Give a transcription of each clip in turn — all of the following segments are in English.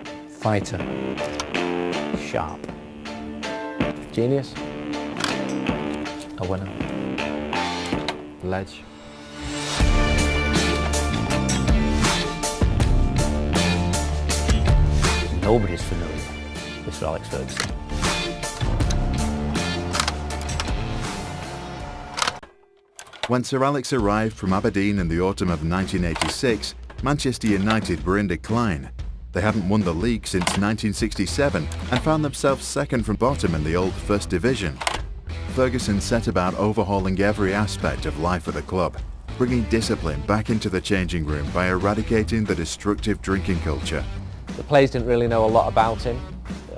Fighter. Sharp. Genius. A winner. Ledge. Nobody's familiar with Sir Alex Ferguson. When Sir Alex arrived from Aberdeen in the autumn of 1986, Manchester United were in decline. They hadn't won the league since 1967 and found themselves second from bottom in the old First Division. Ferguson set about overhauling every aspect of life at the club, bringing discipline back into the changing room by eradicating the destructive drinking culture. The players didn't really know a lot about him.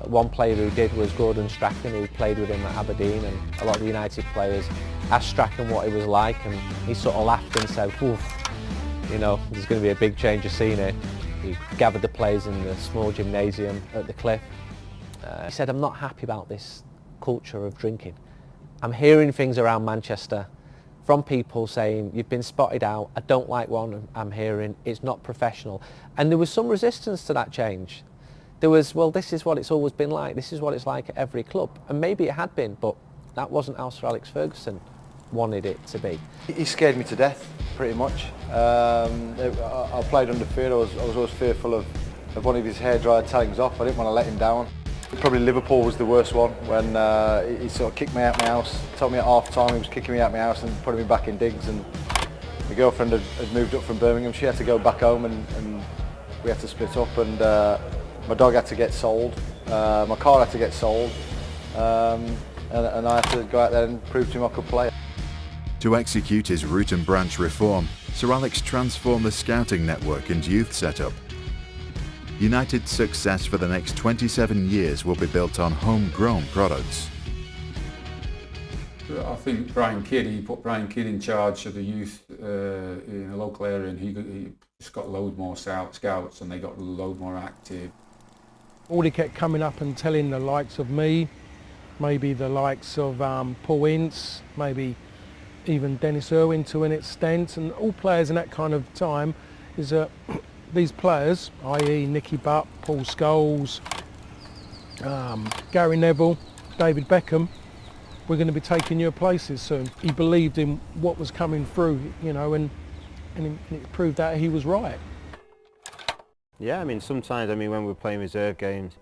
One player who did was Gordon Strachan, who played with him at Aberdeen, and a lot of the United players asked Strachan what he was like, and he sort of laughed and said, "Oof, you know, there's going to be a big change of scene here." He gathered the players in the small gymnasium at the Cliff. He said, "I'm not happy about this culture of drinking. I'm hearing things around Manchester from people saying, you've been spotted out, I don't like what I'm hearing, it's not professional." And there was some resistance to that change. There was, well, this is what it's always been like, this is what it's like at every club. And maybe it had been, but that wasn't how Sir Alex Ferguson wanted it to be. He scared me to death, pretty much. I played under fear. I was always fearful of one of his hairdryer tellings off. I didn't want to let him down. Probably Liverpool was the worst one, when he sort of kicked me out of my house, told me at half time he was kicking me out of my house and putting me back in digs, and my girlfriend had moved up from Birmingham. She had to go back home, and we had to split up, and my dog had to get sold, my car had to get sold, and I had to go out there and prove to him I could play. To execute his root and branch reform, Sir Alex transformed the scouting network and youth setup. United's success for the next 27 years will be built on homegrown products. I think Brian Kidd, he put Brian Kidd in charge of the youth in a local area, and he just got a load more scouts, and they got a load more active. Aldy kept coming up and telling the likes of me, maybe the likes of Paul Ince, maybe even Dennis Irwin to an extent, and all players in that kind of time, is that these players, i.e. Nicky Butt, Paul Scholes, Gary Neville, David Beckham, we're going to be taking your places soon. He believed in what was coming through, you know, and it proved that he was right. Yeah, I mean, sometimes, when we were playing reserve games,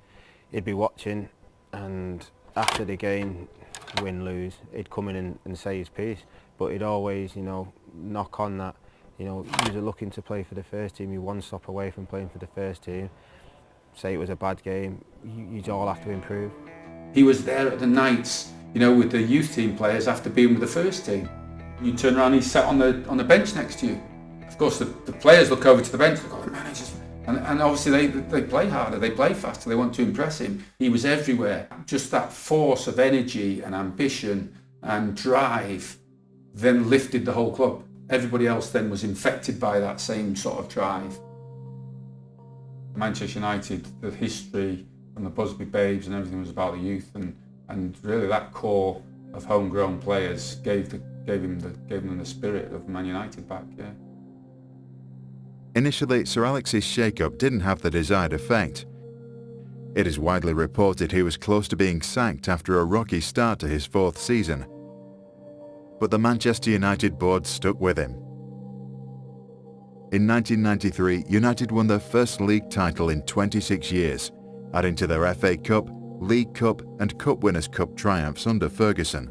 he'd be watching, and after the game, win, lose, he'd come in and say his piece, but he'd always, knock on that. You was looking to play for the first team, you're one stop away from playing for the first team. Say it was a bad game, you'd all have to improve. He was there at the nights, with the youth team players after being with the first team. You turn around, he's sat on the bench next to you. Of course, the players look over to the bench, look, oh, man, and obviously they play harder, they play faster, they want to impress him. He was everywhere. Just that force of energy and ambition and drive then lifted the whole club. Everybody else then was infected by that same sort of drive. Manchester United, the history and the Busby Babes and everything was about the youth, and really that core of homegrown players gave them the spirit of Man United back. Yeah. Initially, Sir Alex's shake-up didn't have the desired effect. It is widely reported he was close to being sacked after a rocky start to his fourth season. But the Manchester United board stuck with him. In 1993, United won their first league title in 26 years, adding to their FA Cup, League Cup and Cup Winners' Cup triumphs under Ferguson.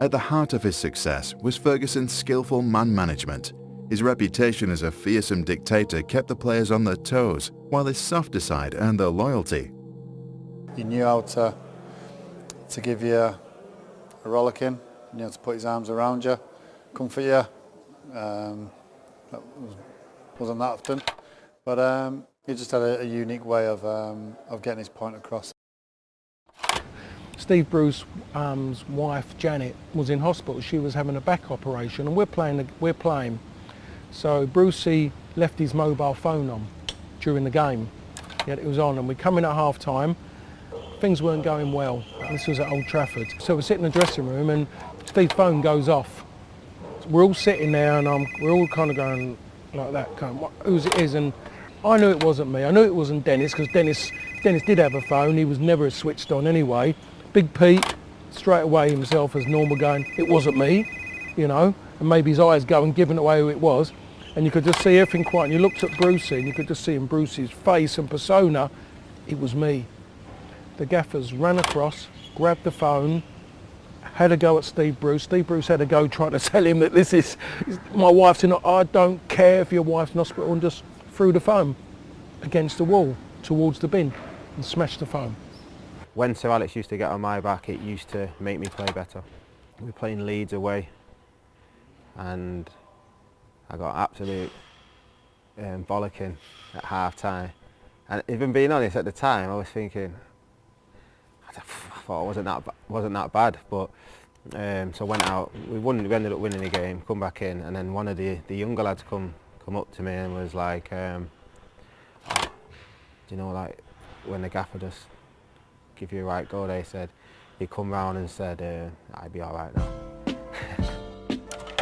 At the heart of his success was Ferguson's skillful man management. His reputation as a fearsome dictator kept the players on their toes, while his softer side earned their loyalty. He knew how to give you a rollicking, to put his arms around you, comfort you. That wasn't that often, but he just had a unique way of getting his point across. Steve Bruce's wife Janet was in hospital. She was having a back operation, and we're playing. So Brucey left his mobile phone on during the game. Yet it was on, and we come in at half time. Things weren't going well. This was at Old Trafford. So we're sitting in the dressing room, and Steve's phone goes off. We're all sitting there, and we're all kind of going like that, whose it is, and I knew it wasn't me. I knew it wasn't Dennis, because Dennis did have a phone. He was never switched on anyway. Big Pete, straight away himself as normal, going, it wasn't me, you know, and maybe his eyes going, giving away who it was. And you could just see everything quiet. And you looked at Brucey and you could just see in Brucey's face and persona, it was me. The gaffers ran across, grabbed the phone, had a go at Steve Bruce. Steve Bruce had a go trying to tell him that this is, my wife's in, I don't care if your wife's in hospital, and just threw the phone against the wall towards the bin and smashed the phone. When Sir Alex used to get on my back, it used to make me play better. We were playing Leeds away and I got absolute bollocking at half time. And even being honest, at the time I was thinking, I thought it wasn't that bad, but so I went out, we ended up winning the game, come back in, and then one of the younger lads come up to me and was like, do you know, like when the gaffer just give you a right go, they said, he come round and said, I'd be all right now.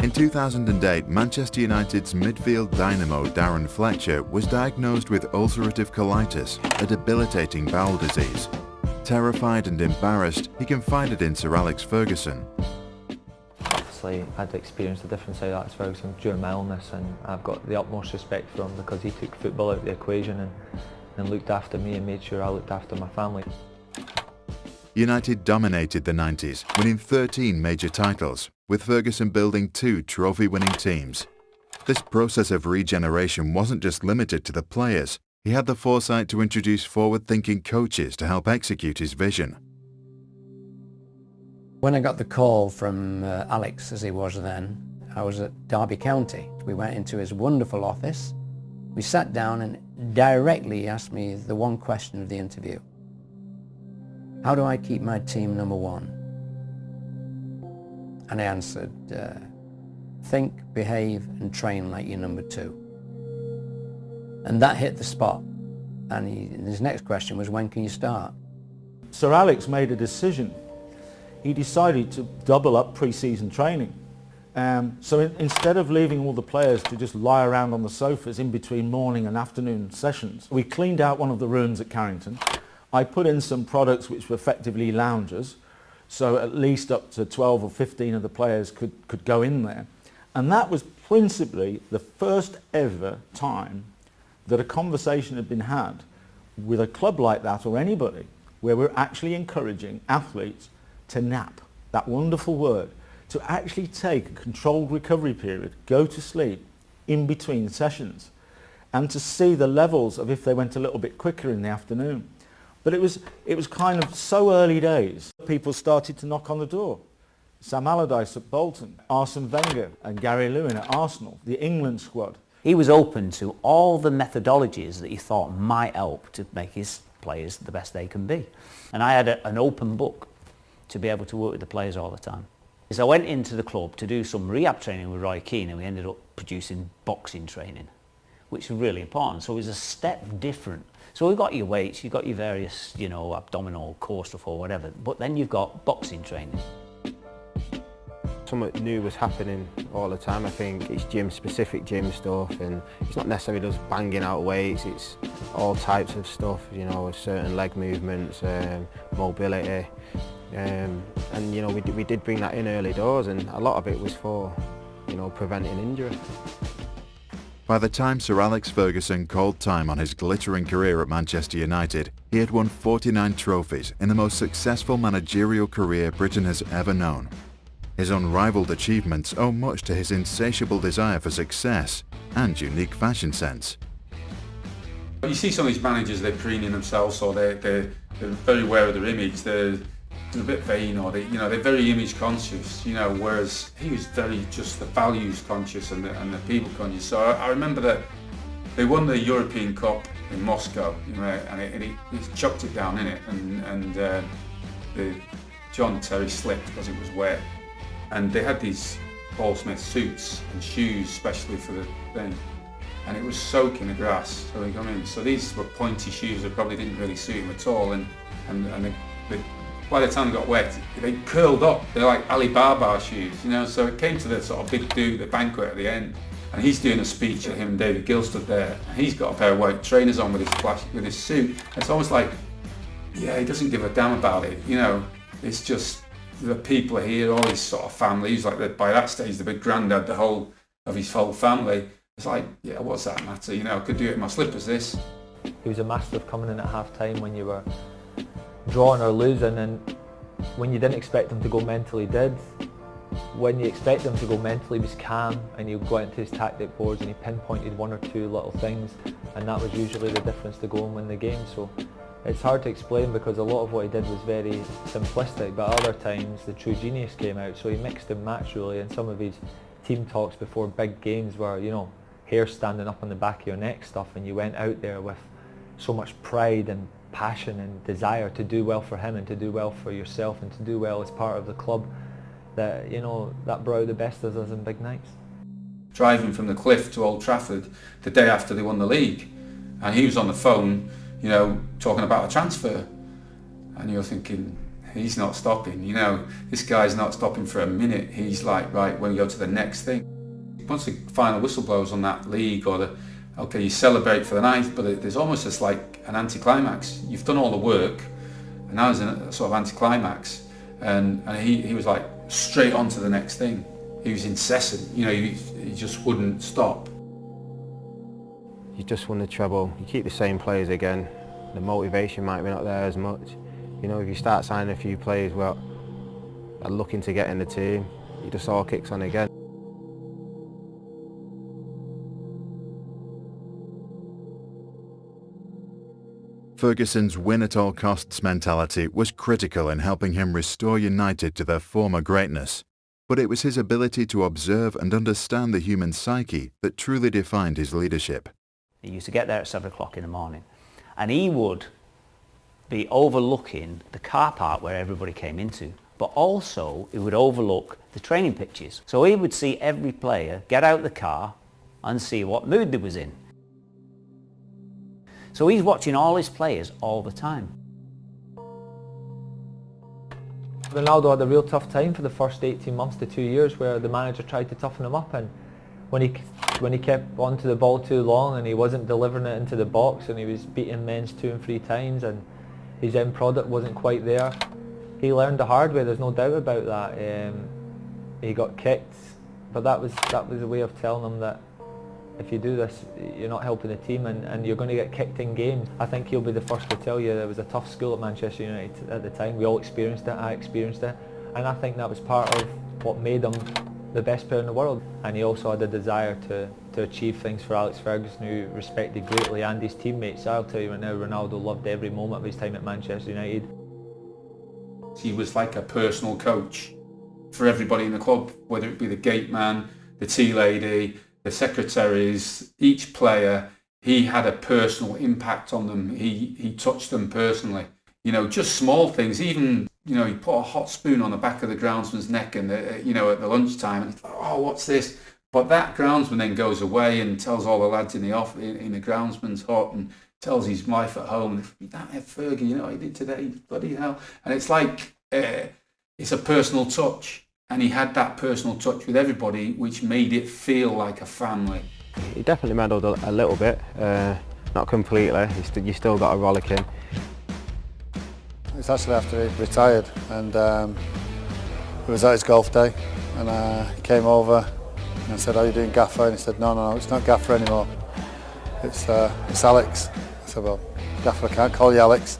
In 2008, Manchester United's midfield dynamo Darren Fletcher was diagnosed with ulcerative colitis, a debilitating bowel disease. Terrified and embarrassed, he confided in Sir Alex Ferguson. Obviously, I'd experienced a different side of Alex Ferguson during my illness, and I've got the utmost respect for him because he took football out of the equation and looked after me and made sure I looked after my family. United dominated the 90s, winning 13 major titles, with Ferguson building 2 trophy-winning teams. This process of regeneration wasn't just limited to the players. He had the foresight to introduce forward-thinking coaches to help execute his vision. When I got the call from Alex, as he was then, I was at Derby County. We went into his wonderful office. We sat down and directly asked me the one question of the interview. How do I keep my team number one? And I answered, think, behave and train like you're number 2. And that hit the spot. And his next question was, when can you start? Sir Alex made a decision. He decided to double up pre-season training. So instead of leaving all the players to just lie around on the sofas in between morning and afternoon sessions, we cleaned out one of the rooms at Carrington. I put in some products which were effectively loungers, so at least up to 12 or 15 of the players could go in there. And that was principally the first ever time that a conversation had been had with a club like that, or anybody, where we're actually encouraging athletes to nap, that wonderful word, to actually take a controlled recovery period, go to sleep in between sessions, and to see the levels of if they went a little bit quicker in the afternoon. But it was kind of so early days. People started to knock on the door. Sam Allardyce at Bolton, Arsene Wenger and Gary Lewin at Arsenal, the England squad. He was open to all the methodologies that he thought might help to make his players the best they can be. And I had an open book to be able to work with the players all the time. So I went into the club to do some rehab training with Roy Keane, and we ended up producing boxing training, which was really important. So it was a step different. So we've got your weights, you've got your various, you know, abdominal, core stuff or whatever, but then you've got boxing training. Something new was happening all the time. I think it's specific gym stuff, and it's not necessarily just banging out weights, it's all types of stuff, you know, certain leg movements, mobility, and you know, we did bring that in early doors, and a lot of it was for, you know, preventing injury. By the time Sir Alex Ferguson called time on his glittering career at Manchester United, he had won 49 trophies in the most successful managerial career Britain has ever known. His unrivaled achievements owe much to his insatiable desire for success and unique fashion sense. You see some of these managers, they're preening themselves, or they're very aware of their image. They're a bit vain, or they're very image conscious. You know, whereas he was very just the values conscious and the people conscious. So I remember that they won the European Cup in Moscow, you know, and he chucked it down in it, and the John Terry slipped because it was wet, and they had these Paul Smith suits and shoes especially for the thing, and it was soaking the grass. So they come in. So these were pointy shoes that probably didn't really suit him at all, and by the time they got wet, they curled up. They're like Ali Baba shoes, you know. So it came to the sort of big do, the banquet at the end, and he's doing a speech at him and David Gill stood there, and he's got a pair of white trainers on with his suit. It's almost like, yeah, he doesn't give a damn about it, you know. It's just the people are here, all his sort of family. He's like, by that stage, the big granddad, the whole of his whole family. It's like, yeah, what's that matter? You know, I could do it in my slippers, this. He was a master of coming in at half-time when you were drawing or losing, and when you didn't expect him to go mentally, did. When you expect him to go mentally, he was calm, and he'd go into his tactic boards and he pinpointed one or two little things, and that was usually the difference to go and win the game. So it's hard to explain because a lot of what he did was very simplistic, but other times the true genius came out. So he mixed and matched really, and some of his team talks before big games were, you know, hair standing up on the back of your neck stuff, and you went out there with so much pride and passion and desire to do well for him and to do well for yourself and to do well as part of the club, that, you know, that brought out the best of us in big nights. Driving from the Cliff to Old Trafford the day after they won the league, and he was on the phone, you know, talking about a transfer, and you're thinking, he's not stopping, you know, this guy's not stopping for a minute. He's like, right, when we go to the next thing. Once the final whistle blows on that league, or okay, you celebrate for the night, but there's almost just like an anticlimax. You've done all the work, and now there's a sort of anticlimax, and he was like straight on to the next thing. He was incessant, you know, he just wouldn't stop. You just won the treble, you keep the same players again, the motivation might be not there as much. You know, if you start signing a few players well, are looking to get in the team, it just all kicks on again. Ferguson's win-at-all-costs mentality was critical in helping him restore United to their former greatness, but it was his ability to observe and understand the human psyche that truly defined his leadership. He used to get there at 7 o'clock in the morning, and he would be overlooking the car park where everybody came into, but also he would overlook the training pitches. So he would see every player get out the car and see what mood they was in. So he's watching all his players all the time. Ronaldo had a real tough time for the first 18 months to 2 years where the manager tried to toughen him up, and when he kept onto the ball too long and he wasn't delivering it into the box and he was beating men's 2 and 3 times and his end product wasn't quite there, he learned the hard way, there's no doubt about that. He got kicked, but that was a way of telling him that if you do this, you're not helping the team, and you're going to get kicked in games. I think he'll be the first to tell you there was a tough school at Manchester United at the time. We all experienced it, I experienced it, and I think that was part of what made him the best player in the world. And he also had a desire to achieve things for Alex Ferguson, who respected greatly, and his teammates. I'll tell you right now, Ronaldo loved every moment of his time at Manchester United. He was like a personal coach for everybody in the club, whether it be the gate man, the tea lady, the secretaries, each player. He had a personal impact on them. He touched them personally. You know, just small things. Even, you know, he put a hot spoon on the back of the groundsman's neck, and you know, at the lunchtime, and he's like, oh, what's this? But that groundsman then goes away and tells all the lads in the groundsman's hut, and tells his wife at home, that Fergie, you know what he did today, bloody hell. And it's like, it's a personal touch. And he had that personal touch with everybody, which made it feel like a family. He definitely meddled a little bit, not completely. You still got a rollick in. It's actually after he retired, and it was at his golf day, and he came over and I said, "How are you doing, Gaffer?" And he said, no, it's not Gaffer anymore. It's Alex. I said, "Well, Gaffer, I can't call you Alex."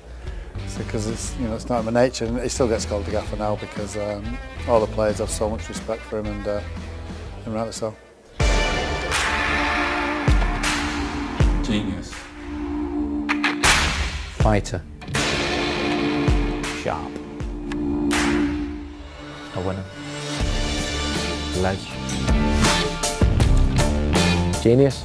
Because it's, you know, it's not in my nature, and he still gets called the Gaffer now because all the players have so much respect for him, and rightly so. Genius. Fighter. Sharp. A winner. Ledge. Genius.